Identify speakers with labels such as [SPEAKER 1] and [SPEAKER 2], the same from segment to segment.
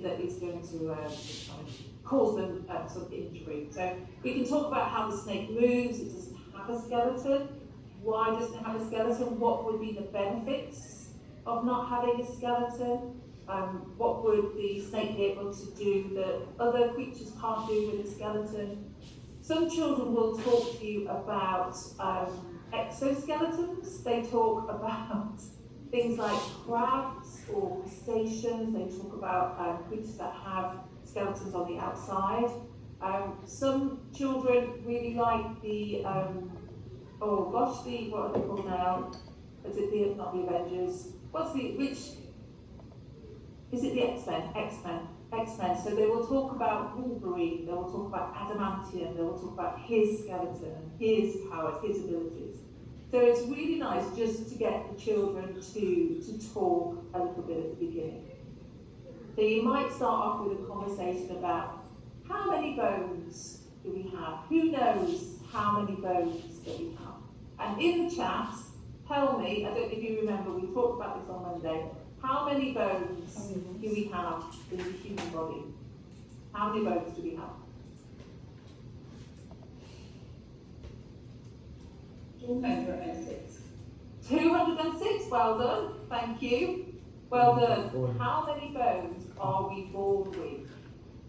[SPEAKER 1] that is going to cause them some injury. So we can talk about how the snake moves. It doesn't have a skeleton. Why doesn't it have a skeleton? What would be the benefits of not having a skeleton? What would the snake be able to do that other creatures can't do with a skeleton? Some children will talk to you about exoskeletons. They talk about things like crabs or crustaceans. They talk about creatures that have skeletons on the outside. Some children really like the, what are they called now? Is it not the Avengers? Is it the X-Men? X-Men. So they will talk about Wolverine, they will talk about Adamantium, they will talk about his skeleton, his powers, his abilities. So it's really nice just to get the children to talk a little bit at the beginning. So you might start off with a conversation about how many bones do we have? Who knows how many bones that we have? And in the chat, tell me, I don't know if you remember, we talked about this on Monday, how many bones do we have in the human body? How many bones do we have?
[SPEAKER 2] 206.
[SPEAKER 1] 206, well done, thank you. Well done. How many bones are we born with?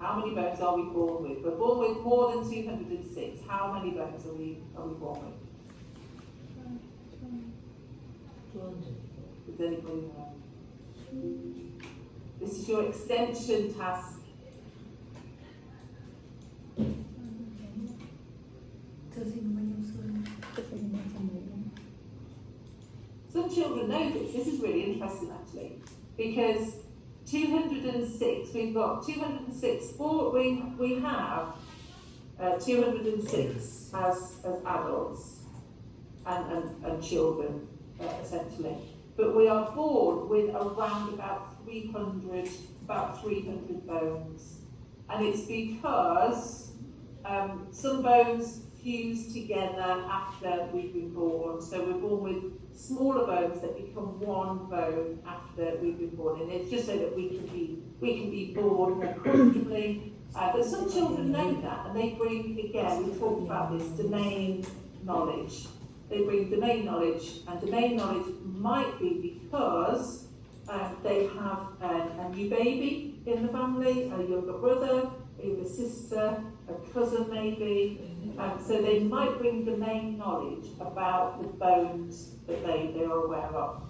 [SPEAKER 1] How many bones are we born with? We're born with more than 206. How many bones are we born with? 200. Does anybody know? This is your extension task. Some children know this. This is really interesting actually, because 206, we've got 206, we have 206 as adults and children, essentially. But we are born with around about 300 bones. And it's because some bones fuse together after we've been born. So we're born with smaller bones that become one bone after we've been born. And it's just so that we can be born more comfortably. But some children know that, and they bring, again, we talked about this, domain knowledge. They bring domain knowledge, and domain knowledge might be because they have a new baby in the family, a younger brother, a younger sister, a cousin maybe. So they might bring domain knowledge about the bones that they are aware of.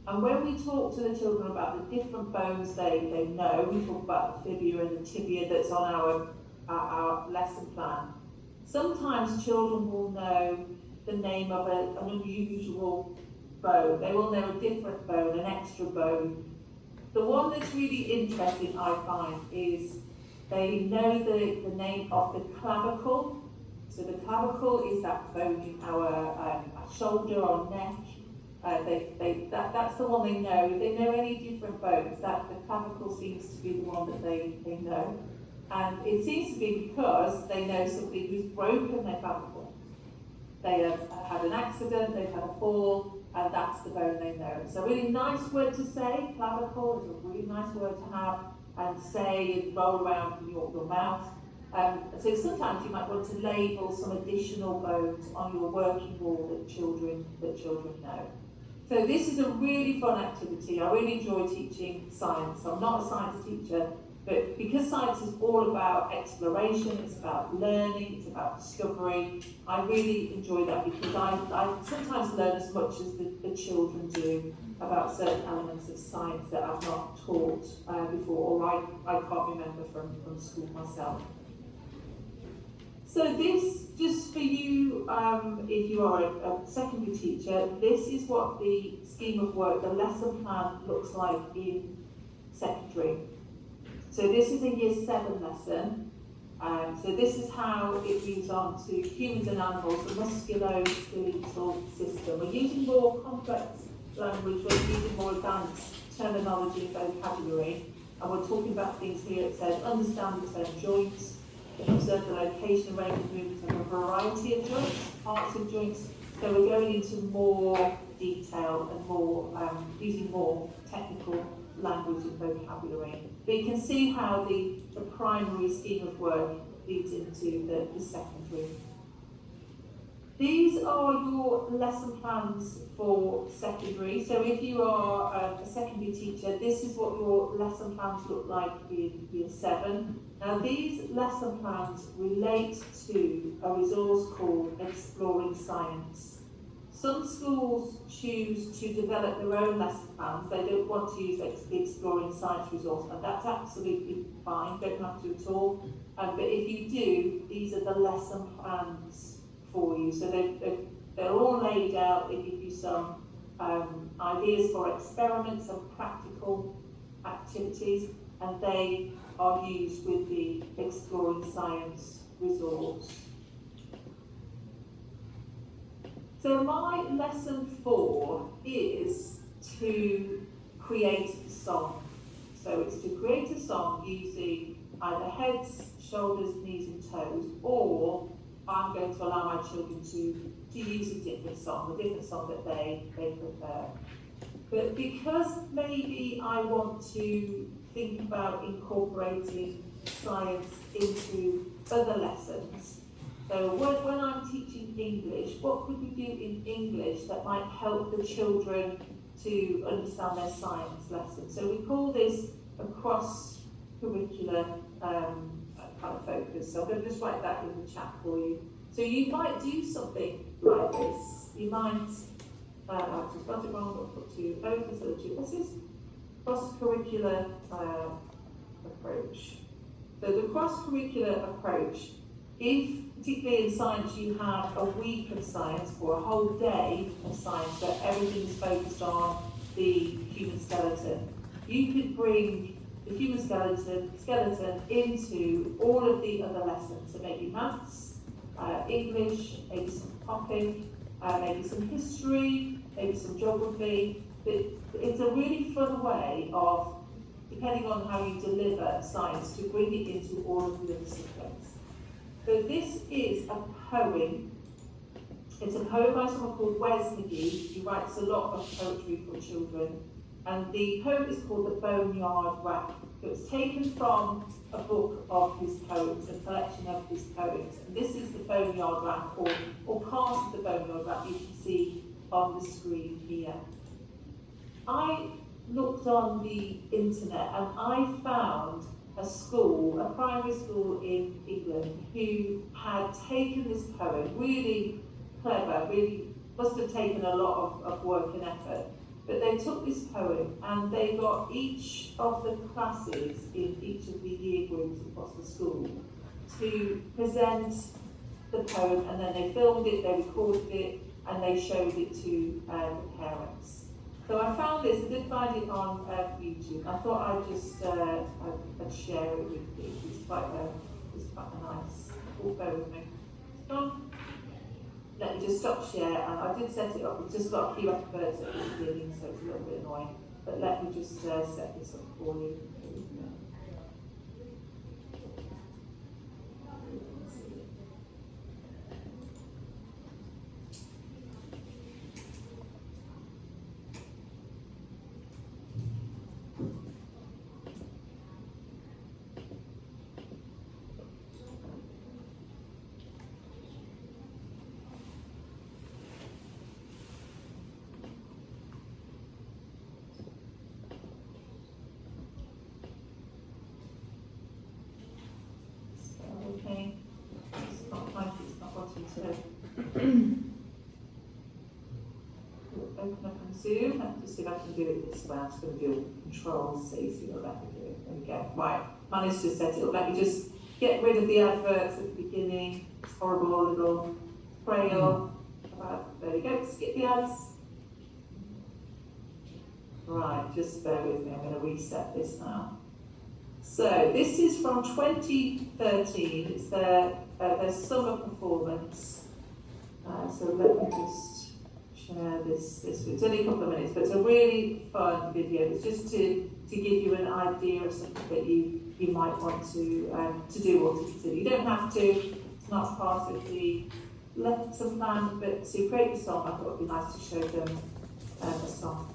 [SPEAKER 1] And when we talk to the children about the different bones they know, we talk about the fibula and the tibia that's on our lesson plan. Sometimes children will know the name of an unusual bone. They will know a different bone, an extra bone. The one that's really interesting, I find, is they know the name of the clavicle. So the clavicle is that bone in our shoulder or neck. That's the one they know. If they know any different bones, the clavicle seems to be the one that they know. And it seems to be because they know somebody who's broken their clavicle. They have had an accident, they've had a fall, and that's the bone they know. It's a really nice word to say. Clavicle is a really nice word to have and say and roll around in your mouth. So sometimes you might want to label some additional bones on your working wall that children know. So this is a really fun activity. I really enjoy teaching science. I'm not a science teacher, but because science is all about exploration, it's about learning, it's about discovery, I really enjoy that because I sometimes learn as much as the children do about certain elements of science that I've not taught before, or I can't remember from school myself. So this, just for you, if you are a secondary teacher, this is what the scheme of work, the lesson plan looks like in secondary. So this is a Year 7 lesson. So this is how it moves on to humans and animals, the musculoskeletal system. We're using more complex language, we're using more advanced terminology and vocabulary, and we're talking about things here. It says, understand the term joints, observe the location, range of movement of a variety of joints, parts of joints. So we're going into more detail and more, using more technical language and vocabulary. But you can see how the primary scheme of work leads into the secondary. These are your lesson plans for secondary. So if you are a secondary teacher, this is what your lesson plans look like in Year 7. Now these lesson plans relate to a resource called Exploring Science. Some schools choose to develop their own lesson plans. They don't want to use the Exploring Science resource, and that's absolutely fine, don't have to at all. But if you do, these are the lesson plans for you. So they're all laid out. They give you some ideas for experiments and practical activities, and they are used with the Exploring Science resource. So my lesson 4 is to create a song. So it's to create a song using either heads, shoulders, knees and toes, or I'm going to allow my children to use a different song that they prefer. But because maybe I want to think about incorporating science into other lessons, so when I'm teaching English, what could we do in English that might help the children to understand their science lesson? So we call this a cross-curricular kind of focus. So I'm going to just write that in the chat for you. So you might do something like this. You might, I've just got it wrong, I'll put two O's instead of two S's. Cross-curricular approach. So the cross-curricular approach, if particularly in science you have a week of science or a whole day of science where everything is focused on the human skeleton, you could bring the human skeleton into all of the other lessons. So maybe maths, English, maybe some popping, maybe some history, maybe some geography. But it's a really fun way of, depending on how you deliver science, to bring it into all of the other subjects. So this is a poem. It's a poem by someone called Wes McGee. He writes a lot of poetry for children. And the poem is called The Boneyard Rat. So it's taken from a book of his poems, a collection of his poems. And this is the Boneyard Rat, or part of the Boneyard Rat you can see on the screen here. I looked on the internet and I found a school, a primary school in England, who had taken this poem, really clever, really must have taken a lot of work and effort. But they took this poem and they got each of the classes in each of the year groups across the school to present the poem, and then they filmed it, they recorded it, and they showed it to the parents. So I found this, I did find it on YouTube. I thought I'd just I'd share it with you. It's quite a nice. Oh, bear with me. Let me just stop share, and I did set it up. We've just got a few adverts at the beginning, so it's a little bit annoying. But let me just set this up for you. Open up and zoom. Let me just see if I can do it this way. I'm just going to do Control C, so you'll let me do it. There we go. Right, managed to set it up. Let me just get rid of the adverts at the beginning. It's horrible little spray off. There we go. Skip the ads. Right, just bear with me. I'm going to reset this now. So this is from 2013. It's their summer performance. So let me just share this. It's only a couple of minutes, but it's a really fun video. It's just to give you an idea of something that you might want to do or to consider. You don't have to. It's not part of the lesson plan, but to create the song, I thought it would be nice to show them a song.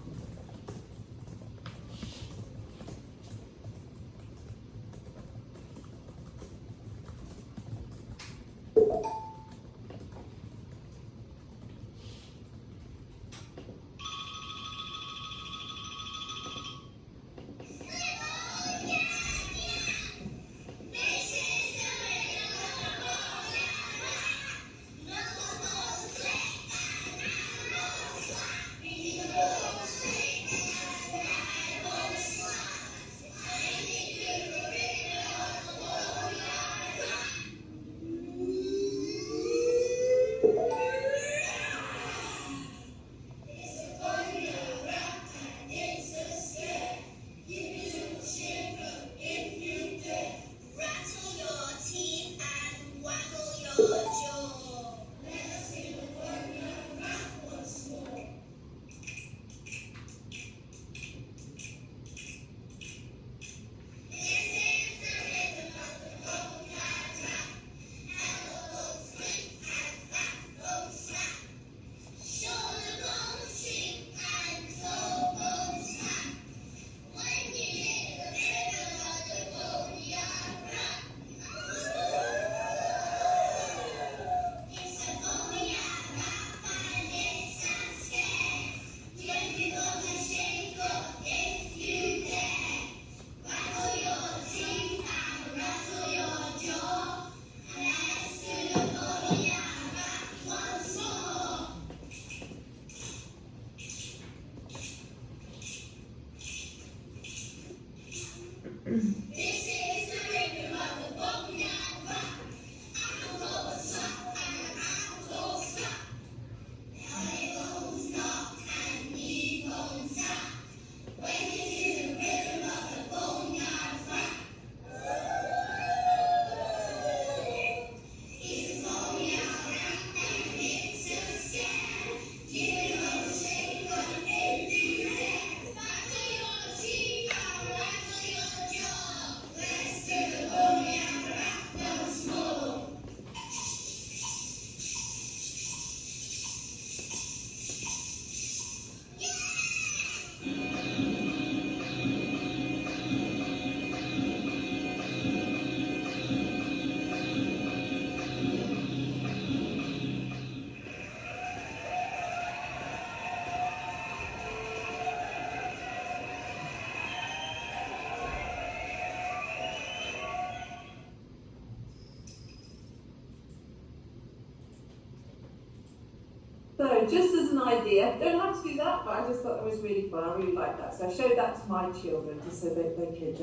[SPEAKER 1] So just as an idea, don't have to do that, but I just thought that was really fun. I really liked that. So I showed that to my children just so that they could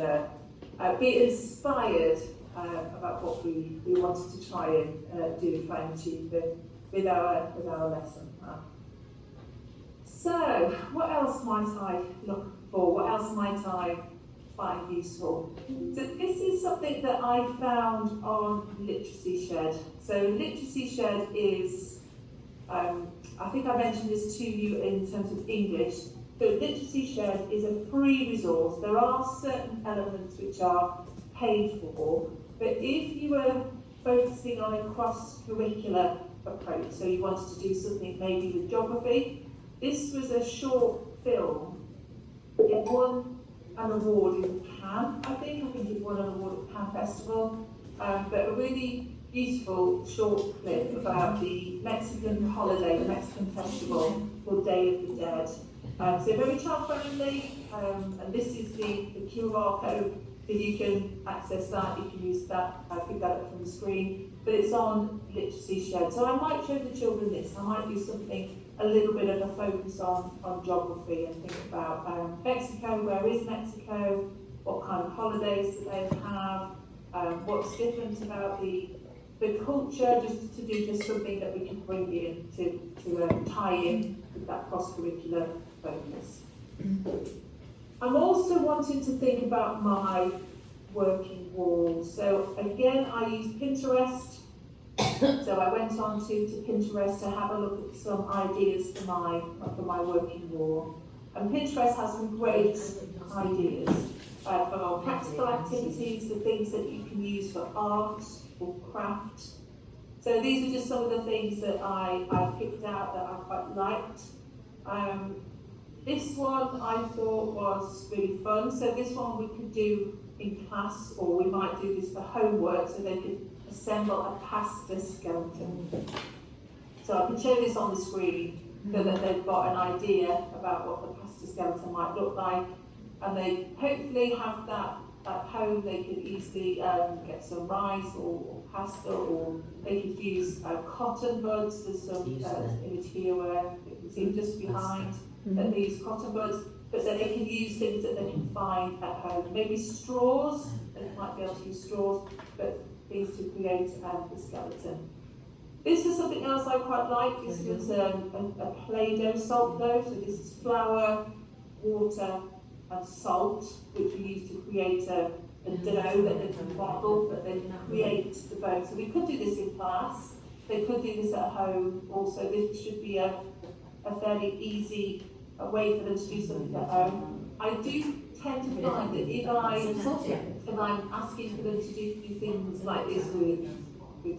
[SPEAKER 1] be inspired about what we wanted to try and try and achieve with our lesson. So what else might I look for? What else might I find useful? So this is something that I found on Literacy Shed. So Literacy Shed is, I think I mentioned this to you in terms of English, but Literacy Shed is a free resource. There are certain elements which are paid for, but if you were focusing on a cross-curricular approach, so you wanted to do something maybe with geography, this was a short film. It won an award in Cannes, I think it won an award at Cannes Festival, but a really beautiful short clip about the Mexican holiday, the Mexican festival called Day of the Dead. So very child friendly, and this is the QR code that you can access that, you can use that, pick that up from the screen, but it's on Literacy Shed. So I might show the children this, I might do something a little bit of a focus on geography and think about Mexico, where is Mexico, what kind of holidays do they have, what's different about the culture, just to do just something that we can bring in to tie in with that cross-curricular focus. I'm also wanting to think about my working wall. So again, I use Pinterest. So I went on to Pinterest to have a look at some ideas for my working wall. And Pinterest has some great ideas for practical activities, for things that you can use for art or craft. So these are just some of the things that I picked out that I quite liked. This one I thought was really fun. So this one we could do in class, or we might do this for homework, so they could assemble a pasta skeleton. So I can show this on the screen so that they've got an idea about what the pasta skeleton might look like, and they hopefully have that at home. They could easily get some rice or pasta, or they could use cotton buds. There's some image here where you can see just behind that they use cotton buds, but then they can use things that they can find at home. Maybe straws, they might be able to use straws, but things to create the skeleton. This is something else I quite like. This was a Play-Doh salt dough. So this is flour, water and salt, which we use to create a dough that they can bottle, that they can create the dough. So we could do this in class. They could do this at home also. This should be a fairly easy way for them to do something at home. I do tend to find that if I'm asking for them to do things like this with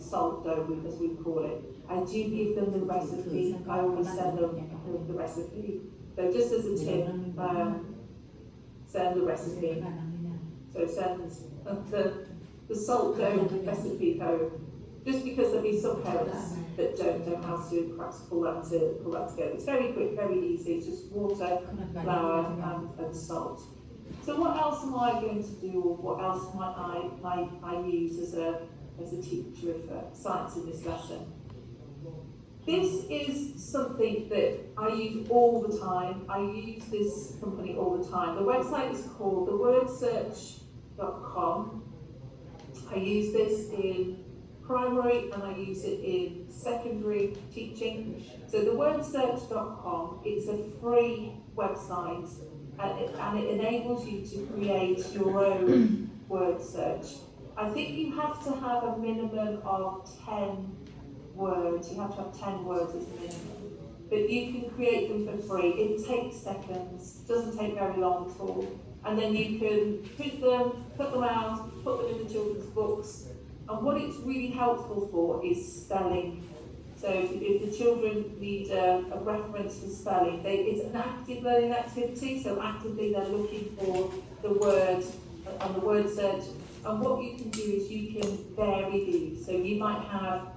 [SPEAKER 1] salt dough, as we call it, I do give them the recipe. I always send them the recipe. So just as a tip, send the recipe. So send the salt dough recipe home. Just because there'll be some parents that don't know how to perhaps pull that together. It's very quick, very easy. It's just water, flour, and salt. So what else am I going to do, or what else might I use as a teacher of science in this lesson? This is something that I use all the time. I use this company all the time. The website is called thewordsearch.com. I use this in primary and I use it in secondary teaching. So thewordsearch.com, it's a free website and it enables you to create your own word search. I think you have to have a minimum of 10 words. You have to have 10 words as a minimum. But you can create them for free. It takes seconds, doesn't take very long at all. And then you can print them, cut them out, put them in the children's books. And what it's really helpful for is spelling. So if the children need a reference for spelling, it's an active learning activity, so actively they're looking for the word on the word search. And what you can do is you can vary these. So you might have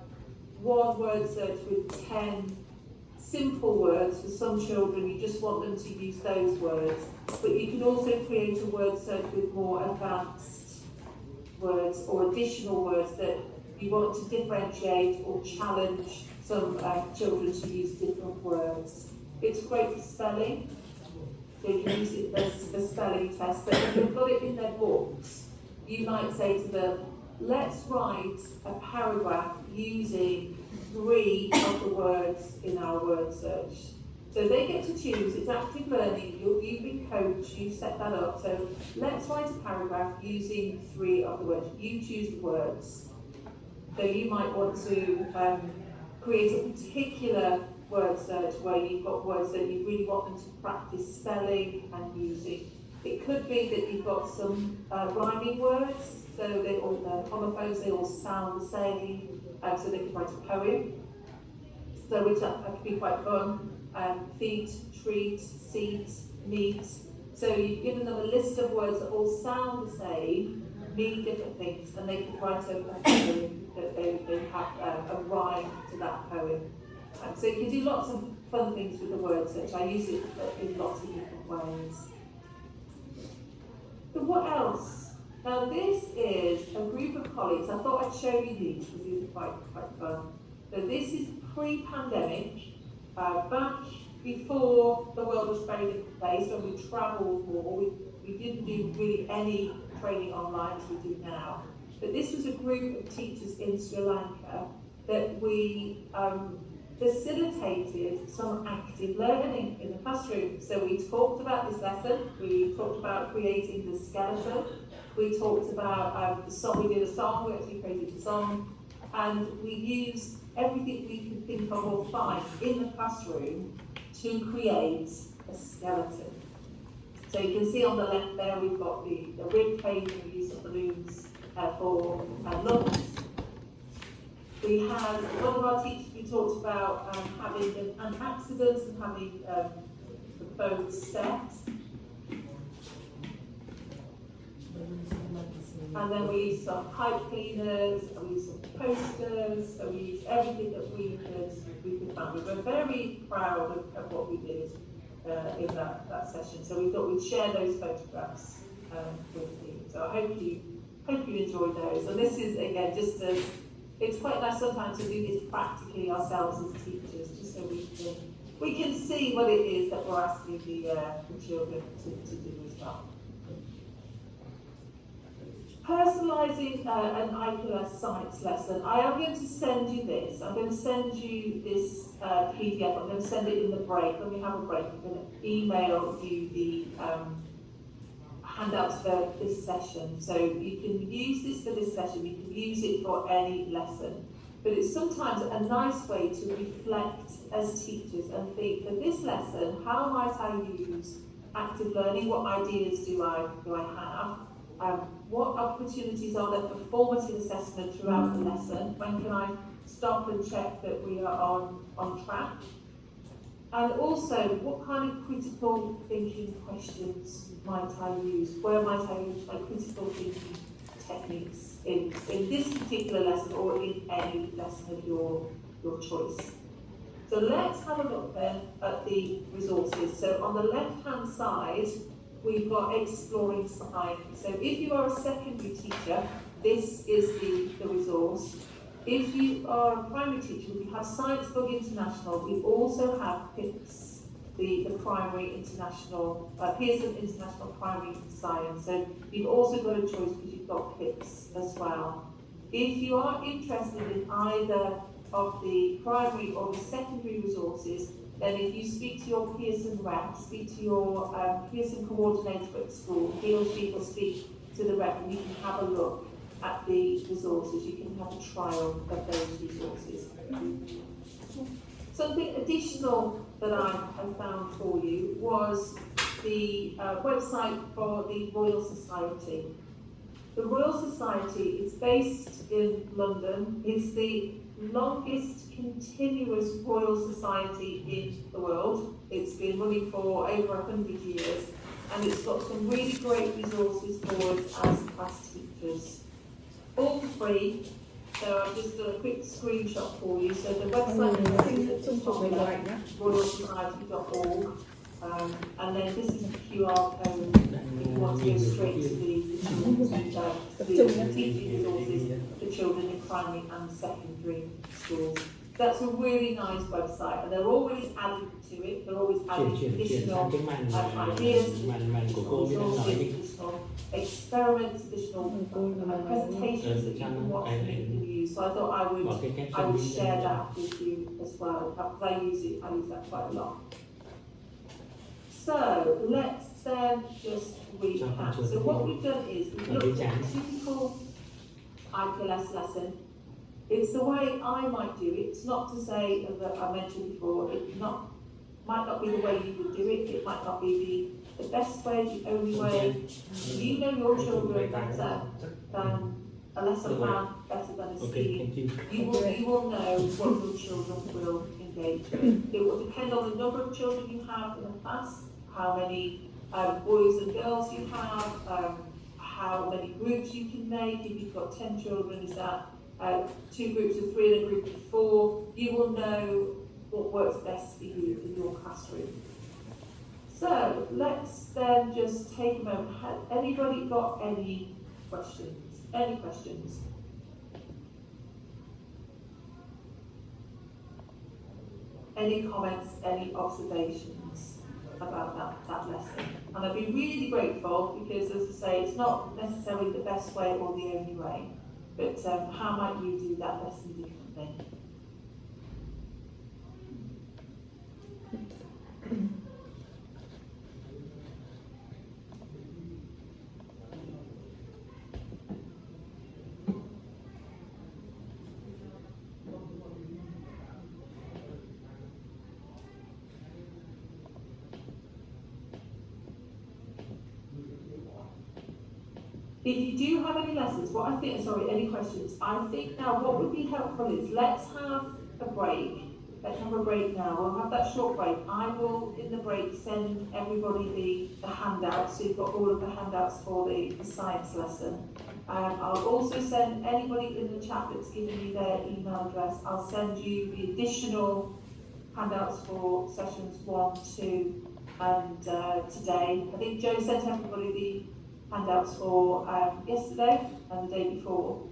[SPEAKER 1] one word search with 10 simple words. For some children, you just want them to use those words. But you can also create a word search with more advanced words or additional words that you want to differentiate or challenge some children to use different words. It's great for spelling. They can use it for spelling tests, but if they've got it in their books, you might say to them, let's write a paragraph using 3 of the words in our word search. So they get to choose, it's active learning, you've been coached, you set that up. So let's write a paragraph using 3 of the words. You choose the words. So you might want to create a particular word search where you've got words that you really want them to practice spelling and using. It could be that you've got some rhyming words, so they all, homophones, they all sound the same, so they can write a poem. So which that could be quite fun. Feed, treat, seat, meet. So you've given them a list of words that all sound the same, mean different things, and they can write a poem that they have a rhyme to that poem. So you can do lots of fun things with the word search. I use it in lots of different ways. So what else? Now this is a group of colleagues. I thought I'd show you these because these are quite fun. So this is pre-pandemic, back before the world was very different place, when we travelled more. We didn't do really any training online as we do now. But this was a group of teachers in Sri Lanka that we facilitated some active learning in the classroom. So we talked about this lesson, we talked about creating the skeleton, we talked about the song, we did a song, we actually created a song, and we used everything we could think of or find in the classroom to create a skeleton. So you can see on the left there we've got the rib cage, and we use the balloons for lungs. We had one of our teachers, we talked about having an accident and having the bones set. And then we used some pipe cleaners, and we used some posters, and we used everything that we could find. We were very proud of what we did in that session. So we thought we'd share those photographs with you. So I hope you enjoyed those. And this is, again, just it's quite nice sometimes to do this practically ourselves as teachers, just so we can see what it is that we're asking the children to do as well. Personalising an IQLS science lesson. I am going to send you this. I'm going to send you this PDF. I'm going to send it in the break. When we have a break, I'm going to email you the handouts for this session. So you can use this for this session. You can use it for any lesson. But it's sometimes a nice way to reflect as teachers and think, for this lesson, how might I use active learning? What ideas do I have? What opportunities are there for formative assessment throughout the lesson? When can I stop and check that we are on track? And also, what kind of critical thinking questions might I use? Where might I use my critical thinking techniques in this particular lesson or in any lesson of your choice? So let's have a look then at the resources. So on the left-hand side, we've got Exploring Science. So if you are a secondary teacher, this is the resource. If you are a primary teacher, we have Science Bug International. We also have PIPS, the primary international, Pearson International Primary Science. So you've also got a choice because you've got PIPS as well. If you are interested in either of the primary or the secondary resources, then if you speak to your Pearson rep, speak to your Pearson coordinator at school, he or she will speak to the rep and you can have a look at the resources. You can have a trial of those resources. Something additional that I found for you was the website for the Royal Society. The Royal Society is based in London. It's the longest continuous Royal Society in the world. It's been running for over 100 years, and it's got some really great resources for us as class teachers. All free. So I've just done a quick screenshot for you. So the website is royalsociety.org. And then this is a QR code if you want to go straight to the teaching resources for children in primary and secondary schools. That's a really nice website, and they're always adding to it. They're always adding
[SPEAKER 2] chuyển
[SPEAKER 1] additional
[SPEAKER 2] sang cái màn
[SPEAKER 1] ideas,
[SPEAKER 2] màn của cô như đang nói
[SPEAKER 1] resources,
[SPEAKER 2] đi.
[SPEAKER 1] additional experiments, additional presentations that you can watch and you can use. So I thought I
[SPEAKER 2] Bỏ cái
[SPEAKER 1] would
[SPEAKER 2] caption đi
[SPEAKER 1] share
[SPEAKER 2] lên.
[SPEAKER 1] that with you as well, because I use that quite a lot. So let's then just recap. So what we've done is we've looked at a typical IPLS lesson. It's the way I might do it. It's not to say that I mentioned before, might not be the way you would do it. It might not be the best way, the only way. You know your children better than a lesson plan, better than a scheme. You will know what your children will engage with. It will depend on the number of children you have in the class, how many boys and girls you have, how many groups you can make. If you've got 10 children, is that 2 groups of 3 and a group of 4? You will know what works best for you in your classroom. So let's then just take a moment. Has anybody got any questions? Any questions? Any comments, any observations about that lesson? And I'd be really grateful because, as I say, it's not necessarily the best way or the only way, but how might you do that lesson differently? If you do have any lessons, any questions, I think now what would be helpful is let's have a break. Let's have a break now. We'll have that short break. I will, in the break, send everybody the handouts. So you've got all of the handouts for the science lesson. I'll also send anybody in the chat that's given me their email address, I'll send you the additional handouts for sessions 1, 2, and today. I think Joe sent everybody the handouts for yesterday and the day before.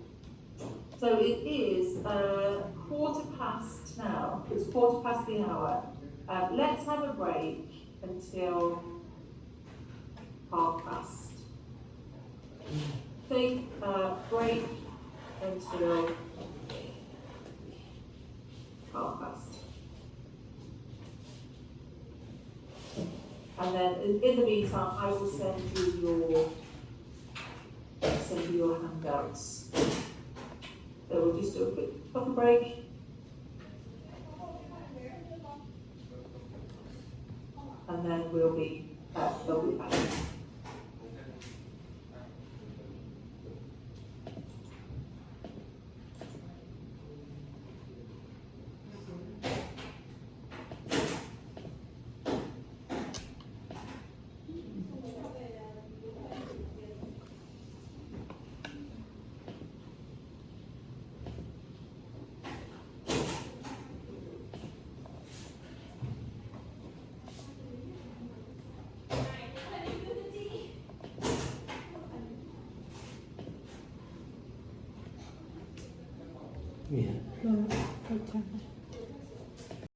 [SPEAKER 1] So it is 1:15 now. It's 1/4 the hour. Let's have a break until 1/2. Take a break until 1/2. And then in the meantime, I will send you your handouts. So we'll just do a quick coffee break. And then we'll be back.
[SPEAKER 2] Yeah.